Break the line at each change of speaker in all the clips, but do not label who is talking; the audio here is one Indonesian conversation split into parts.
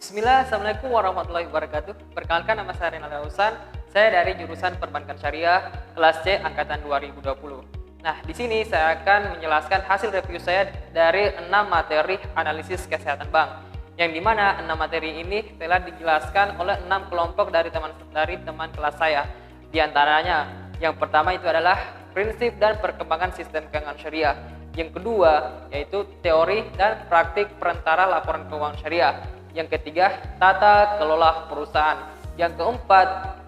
Bismillah, Assalamualaikum warahmatullahi wabarakatuh. Perkenalkan, nama saya Renal Dausan. Saya dari jurusan Perbankan Syariah kelas C angkatan 2020. Nah, di sini saya akan menjelaskan hasil review saya dari 6 materi analisis kesehatan bank. Yang dimana 6 materi ini telah dijelaskan oleh 6 kelompok dari teman kelas saya. Di antaranya, yang pertama itu adalah prinsip dan perkembangan sistem keuangan syariah. Yang kedua yaitu teori dan praktik perantara laporan keuangan syariah. Yang ketiga, tata kelola perusahaan. Yang keempat,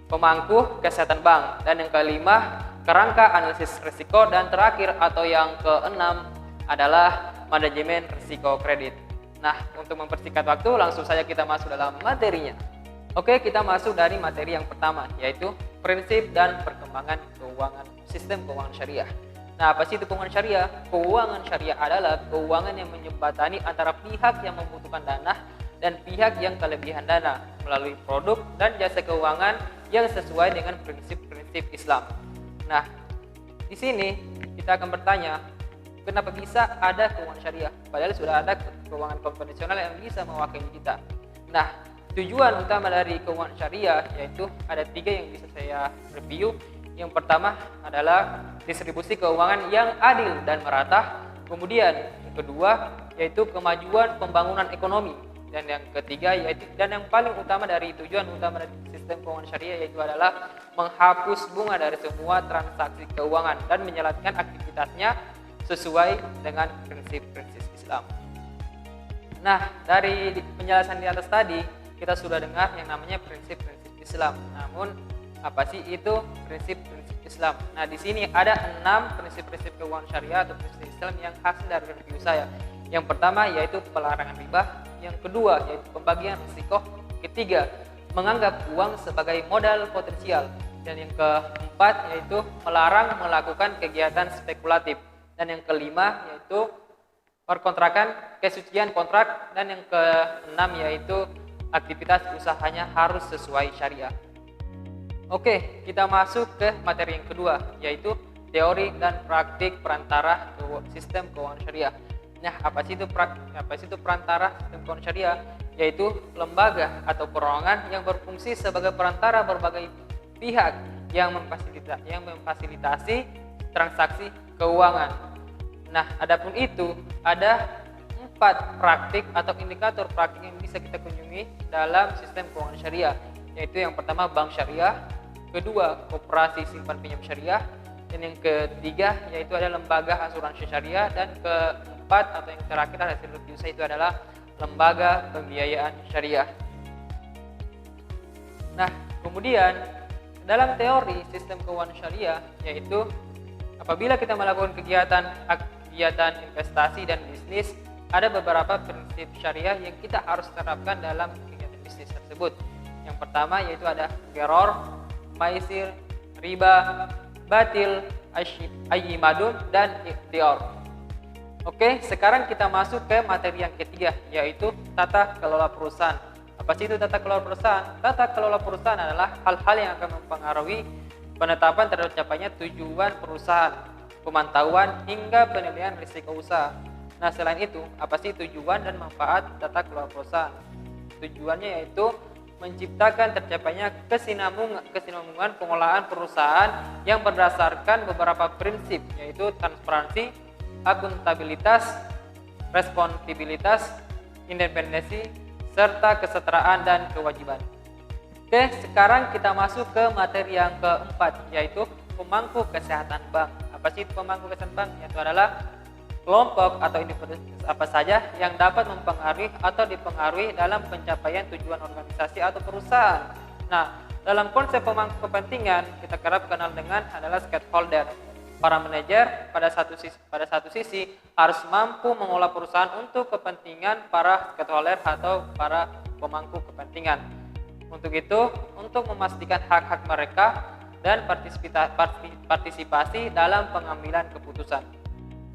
pemangku kesehatan bank. Dan yang kelima, kerangka analisis risiko. Dan terakhir atau yang keenam adalah manajemen risiko kredit. Nah, untuk mempersingkat waktu, langsung saja kita masuk dalam materinya. Oke, kita masuk dari materi yang pertama, yaitu prinsip dan perkembangan sistem keuangan syariah. Nah, apa sih itu keuangan syariah? Keuangan syariah adalah keuangan yang menjembatani antara pihak yang membutuhkan dana dan pihak yang kelebihan dana melalui produk dan jasa keuangan yang sesuai dengan prinsip-prinsip Islam. Nah, di sini kita akan bertanya, kenapa bisa ada keuangan syariah? Padahal sudah ada keuangan konvensional yang bisa mewakili kita. Nah, tujuan utama dari keuangan syariah yaitu ada 3 yang bisa saya review. Yang pertama adalah distribusi keuangan yang adil dan merata. Kemudian yang kedua yaitu kemajuan pembangunan ekonomi. Dan yang ketiga yaitu, dan yang paling utama dari tujuan utama dari sistem keuangan syariah yaitu adalah menghapus bunga dari semua transaksi keuangan dan menjalankan aktivitasnya sesuai dengan prinsip-prinsip Islam. Nah, dari penjelasan di atas tadi kita sudah dengar yang namanya prinsip-prinsip Islam. Namun apa sih itu prinsip-prinsip Islam? Nah, di sini ada 6 prinsip-prinsip keuangan syariah atau prinsip Islam yang hasil dari review saya. Yang pertama yaitu pelarangan riba, yang kedua yaitu pembagian risiko, ketiga menganggap uang sebagai modal potensial, dan yang keempat yaitu melarang melakukan kegiatan spekulatif, dan yang kelima yaitu perkontrakan, kesucian kontrak, dan yang keenam yaitu aktivitas usahanya harus sesuai syariah. Oke, kita masuk ke materi yang kedua, yaitu teori dan praktik perantara sistem keuangan syariah. Nah, apa sih itu perantara sistem keuangan syariah? Yaitu lembaga atau perorangan yang berfungsi sebagai perantara berbagai pihak yang memfasilitasi transaksi keuangan. Nah, adapun itu ada 4 praktik atau indikator praktik yang bisa kita kunjungi dalam sistem keuangan syariah, yaitu yang pertama bank syariah, kedua koperasi simpan pinjam syariah, dan yang ketiga yaitu ada lembaga asuransi syariah, dan keempat atau yang terakhir hasil review saya itu adalah lembaga pembiayaan syariah. Nah, kemudian dalam teori sistem keuangan syariah yaitu apabila kita melakukan kegiatan investasi dan bisnis, ada beberapa prinsip syariah yang kita harus terapkan dalam kegiatan bisnis tersebut. Yang pertama yaitu ada gharar, maisir, riba, batil, ayyimadun, dan ikhtiar. Oke, sekarang kita masuk ke materi yang ketiga, yaitu tata kelola perusahaan. Apa sih itu tata kelola perusahaan? Tata kelola perusahaan adalah hal-hal yang akan mempengaruhi penetapan tercapainya tujuan perusahaan, pemantauan, hingga penilaian risiko usaha. Nah, selain itu, apa sih tujuan dan manfaat tata kelola perusahaan? Tujuannya yaitu menciptakan tercapainya kesinambungan pengelolaan perusahaan yang berdasarkan beberapa prinsip, yaitu transparansi, akuntabilitas, responsibilitas, independensi, serta kesetaraan dan kewajiban. Oke, sekarang kita masuk ke materi yang keempat, yaitu pemangku kesehatan bank. Apa sih itu pemangku kesehatan bank? Yaitu adalah kelompok atau individu apa saja yang dapat mempengaruhi atau dipengaruhi dalam pencapaian tujuan organisasi atau perusahaan. Nah, dalam konsep pemangku kepentingan kita kerap kenal dengan adalah stakeholder. Para manajer pada satu sisi harus mampu mengolah perusahaan untuk kepentingan para stakeholder atau para pemangku kepentingan. Untuk itu, untuk memastikan hak-hak mereka dan partisipasi dalam pengambilan keputusan.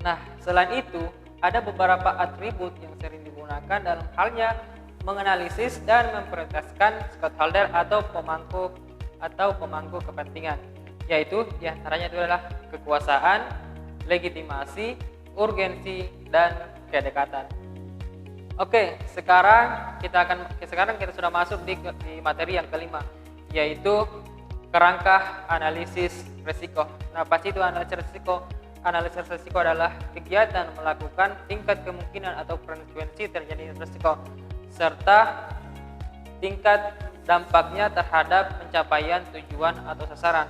Nah, selain itu, ada beberapa atribut yang sering digunakan dalam halnya menganalisis dan memprioritaskan stakeholder atau pemangku kepentingan, yaitu diantaranya itu adalah kekuasaan, legitimasi, urgensi, dan kedekatan. Oke, sekarang kita sudah masuk di materi yang kelima, yaitu kerangka analisis risiko. Nah, pasti itu analisis risiko. Analisis risiko adalah kegiatan melakukan tingkat kemungkinan atau frekuensi terjadinya risiko serta tingkat dampaknya terhadap pencapaian tujuan atau sasaran.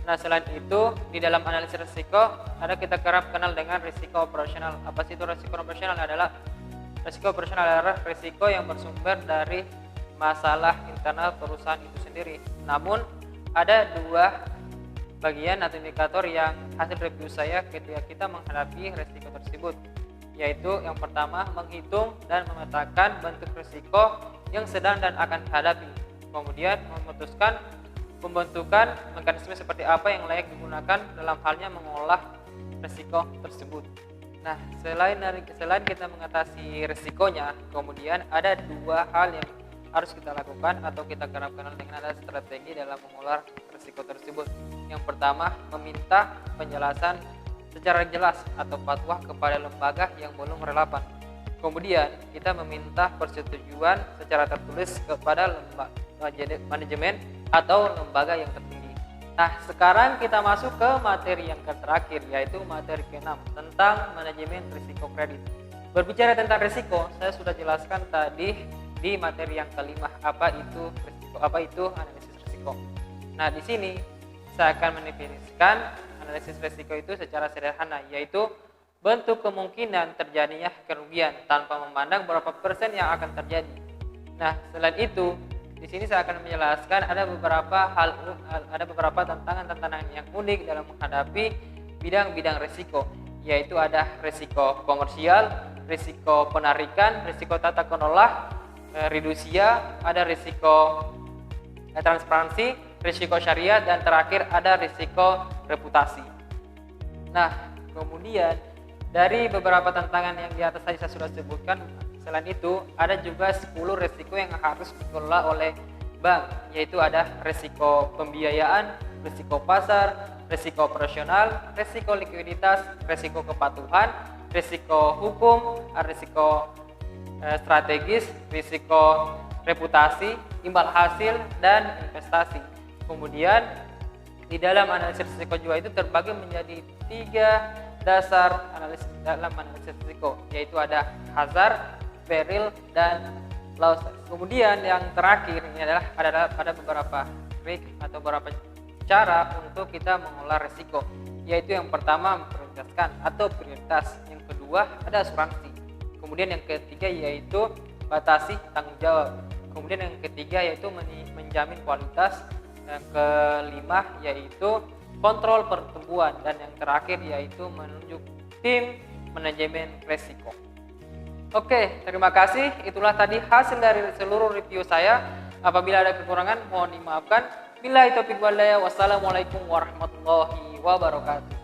Nah, selain itu, di dalam analisis risiko kita kerap kenal dengan risiko operasional. Apa sih itu risiko operasional? Risiko operasional adalah risiko yang bersumber dari masalah internal perusahaan itu sendiri. Namun, ada dua bagian atau indikator yang hasil review saya ketika kita menghadapi risiko tersebut, yaitu yang pertama, menghitung dan memetakan bentuk risiko yang sedang dan akan dihadapi, kemudian memutuskan pembentukan mekanisme seperti apa yang layak digunakan dalam halnya mengolah risiko tersebut. Nah, selain kita mengatasi risikonya, kemudian ada dua hal yang harus kita lakukan atau kita kerap kenal dengan ada strategi dalam mengolah risiko tersebut. Yang pertama, meminta penjelasan secara jelas atau fatwa kepada lembaga yang belum relevan. Kemudian, kita meminta persetujuan secara tertulis kepada manajemen atau lembaga yang tertinggi. Nah, sekarang kita masuk ke materi yang terakhir, yaitu materi ke-6 tentang manajemen risiko kredit. Berbicara tentang risiko, saya sudah jelaskan tadi di materi yang kelima apa itu analisis risiko. Nah, di sini saya akan mendefinisikan analisis risiko itu secara sederhana, yaitu bentuk kemungkinan terjadinya kerugian tanpa memandang berapa persen yang akan terjadi. Nah, selain itu, di sini saya akan menjelaskan ada beberapa tantangan yang unik dalam menghadapi bidang-bidang risiko, yaitu ada risiko komersial, risiko penarikan, risiko tata kelola, fidusia, ada risiko transparansi, risiko syariah, dan terakhir ada risiko reputasi. Nah, kemudian dari beberapa tantangan yang di atas tadi saya sudah sebutkan, selain itu ada juga 10 risiko yang harus dikelola oleh bank, yaitu ada risiko pembiayaan, risiko pasar, risiko operasional, risiko likuiditas, risiko kepatuhan, risiko hukum, risiko strategis, risiko reputasi, imbal hasil, dan investasi. Kemudian di dalam analisis risiko juga itu terbagi menjadi 3 dasar dalam analisis risiko, yaitu ada hazard, peril, dan losses. Kemudian yang terakhir ini adalah ada beberapa trik atau beberapa cara untuk kita mengolah risiko, yaitu yang pertama memprioritaskan atau prioritas, yang kedua ada asuransi, kemudian yang ketiga yaitu batasi tanggung jawab, kemudian yang ketiga yaitu menjamin kualitas, yang kelima yaitu kontrol pertumbuhan, dan yang terakhir yaitu menunjuk tim manajemen risiko. Oke, terima kasih. Itulah tadi hasil dari seluruh review saya. Apabila ada kekurangan, mohon dimaafkan. Billahi taufiq wal hidayah. Wassalamualaikum warahmatullahi wabarakatuh.